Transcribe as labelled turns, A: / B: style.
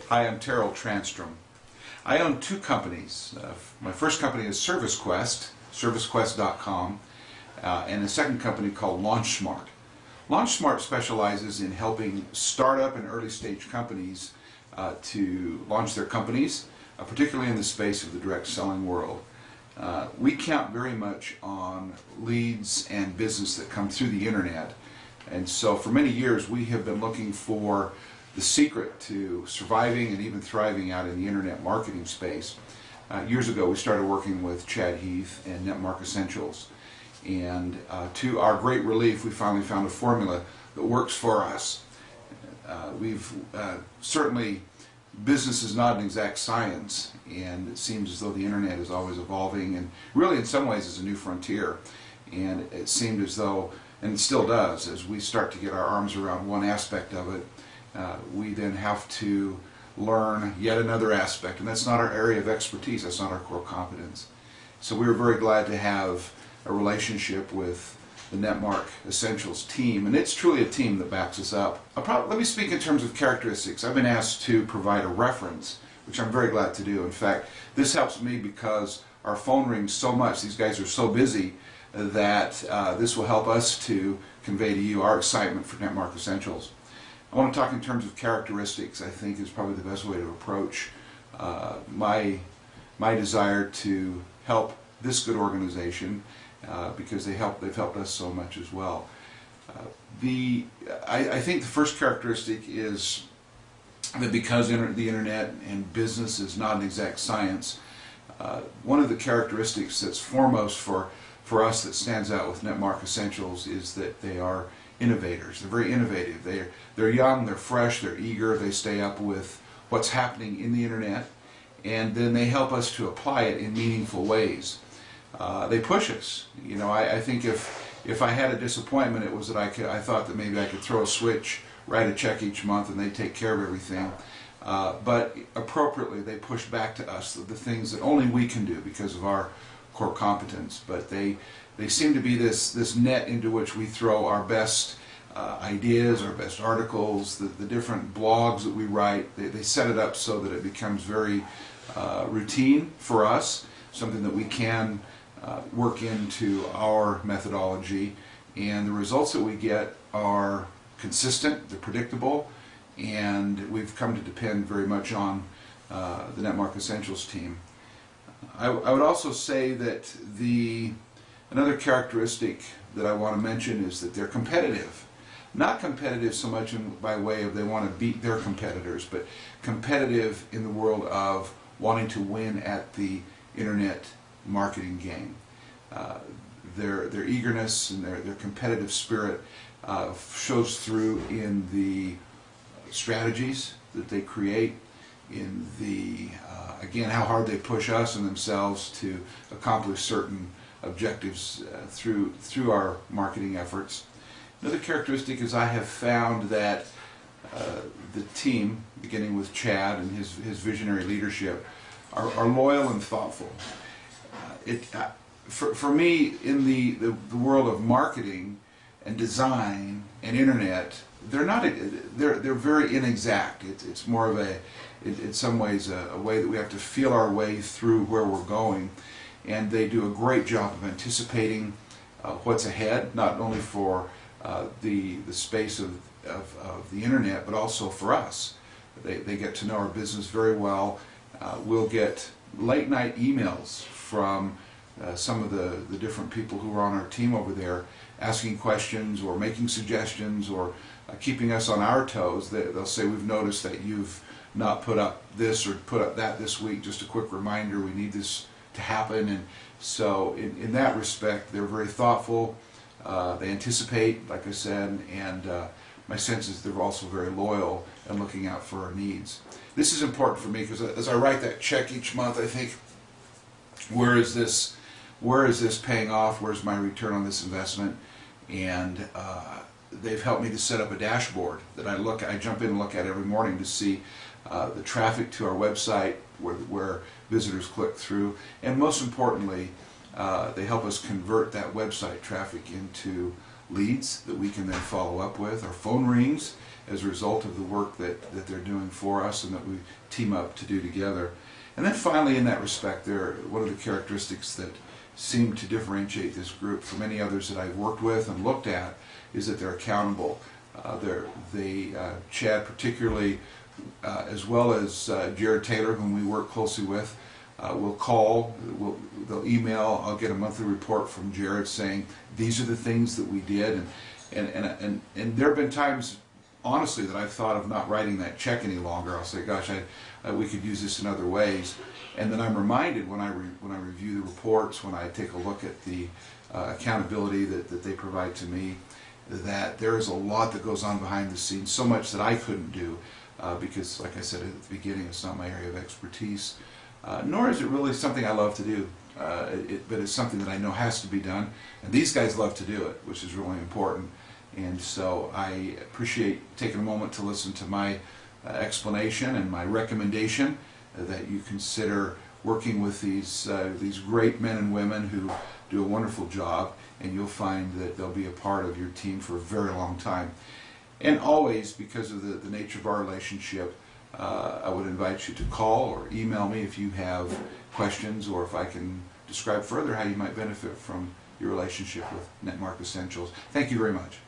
A: Hi, I'm Terrell Transtrom. I own two companies. My first company is ServiceQuest, servicequest.com, and a second company called LaunchSmart. LaunchSmart specializes in helping startup and early stage companies to launch their companies, particularly in the space of the direct selling world. We count very much on leads and business that come through the internet, and so for many years we have been looking for the secret to surviving and even thriving out in the internet marketing space. Years ago we started working with Chad Heath and Netmark Essentials, and to our great relief we finally found a formula that works for us. Certainly business is not an exact science, and it seems as though the internet is always evolving, and really in some ways is a new frontier. And it seemed as though, and it still does, as we start to get our arms around one aspect of it, we then have to learn yet another aspect, and that's not our area of expertise, that's not our core competence. So we were very glad to have a relationship with the Netmark Essentials team, and it's truly a team that backs us up. Let me speak in terms of characteristics. I've been asked to provide a reference, which I'm very glad to do. In fact, this helps me because our phone rings so much, these guys are so busy, that this will help us to convey to you our excitement for Netmark Essentials. I want to talk in terms of characteristics. I think is probably the best way to approach my desire to help this good organization, because they've helped us so much as well. I think the first characteristic is that because the internet and business is not an exact science, one of the characteristics that's foremost for us that stands out with Netmark Essentials is that they are innovators. They're very innovative. They're young, they're fresh, they're eager, they stay up with what's happening in the internet, and then they help us to apply it in meaningful ways. They push us. You know, I think if I had a disappointment, it was that I thought that maybe I could throw a switch, write a check each month, and they take care of everything. But appropriately, they push back to us the things that only we can do because of our core competence. But they seem to be this net into which we throw our best ideas, our best articles, the different blogs that we write. They set it up so that it becomes very routine for us, something that we can work into our methodology, and the results that we get are consistent, they're predictable, and we've come to depend very much on the Netmark Essentials team. I would also say that another characteristic that I want to mention is that they're competitive. Not competitive so much by way of they want to beat their competitors, but competitive in the world of wanting to win at the internet marketing game. Their eagerness and their competitive spirit shows through in the strategies that they create, in again, how hard they push us and themselves to accomplish certain objectives through our marketing efforts. Another characteristic is I have found that the team, beginning with Chad and his visionary leadership, are loyal and thoughtful. For me, in the world of marketing and design and internet, they're very inexact. It's more of in some ways a way that we have to feel our way through where we're going, and they do a great job of anticipating what's ahead, not only for the space of the internet, but also for us. They get to know our business very well. We'll get late night emails from some of the different people who are on our team over there, asking questions or making suggestions or keeping us on our toes. They'll say, we've noticed that you've not put up this or put up that this week, just a quick reminder, we need this to happen. And so in that respect, they're very thoughtful. They anticipate, like I said, and my sense is they're also very loyal and looking out for our needs. This is important for me because as I write that check each month, I think, where is this paying off? Where's my return on this investment? And they've helped me to set up a dashboard that I jump in and look at every morning to see the traffic to our website, where visitors click through, and most importantly, they help us convert that website traffic into leads that we can then follow up with. Our phone rings as a result of the work that they're doing for us and that we team up to do together. And then finally, in that respect, one of the characteristics that seem to differentiate this group from any others that I've worked with and looked at is that they're accountable. Chad particularly, as well as Jared Taylor, whom we work closely with, will call, they'll email. I'll get a monthly report from Jared saying these are the things that we did, and there have been times, honestly, that I've thought of not writing that check any longer. I'll say, gosh, we could use this in other ways, and then I'm reminded when I review the reports, when I take a look at the accountability that they provide to me, that there is a lot that goes on behind the scenes, so much that I couldn't do because, like I said at the beginning, it's not my area of expertise. Nor is it really something I love to do, but it's something that I know has to be done, and these guys love to do it, which is really important. And so I appreciate taking a moment to listen to my explanation and my recommendation that you consider working with these great men and women who do a wonderful job, and you'll find that they'll be a part of your team for a very long time. And always, because of the nature of our relationship, I would invite you to call or email me if you have questions, or if I can describe further how you might benefit from your relationship with Netmark Essentials. Thank you very much.